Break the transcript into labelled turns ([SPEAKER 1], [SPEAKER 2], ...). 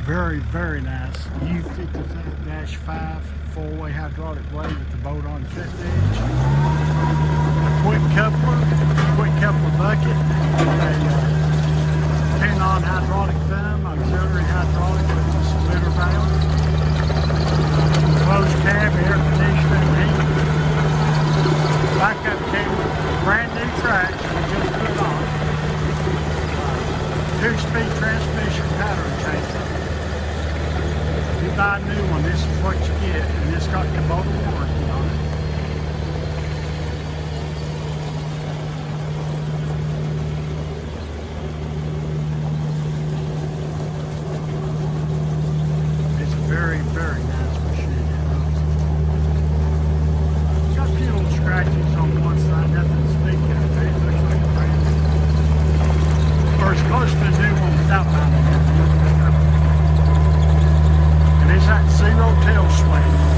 [SPEAKER 1] very, very nice U55-5 4-way hydraulic blade with the bolt-on cut edge. A quick coupler bucket, a pin-on hydraulic thumb, auxiliary hydraulic with a splitter valve, closed cab, air conditioner and heat, backup camera, brand new tracks we just put on, 2-speed transmission pattern changer. If you buy a new one, this is what you get, and it's got KUBOTA warranty on it. It's a very, very nice machine. It's got a few little scratches on one side, nothing to speak of. It looks like a brand new. Or it's close to a new one without buying it. And it's that zero tail swing.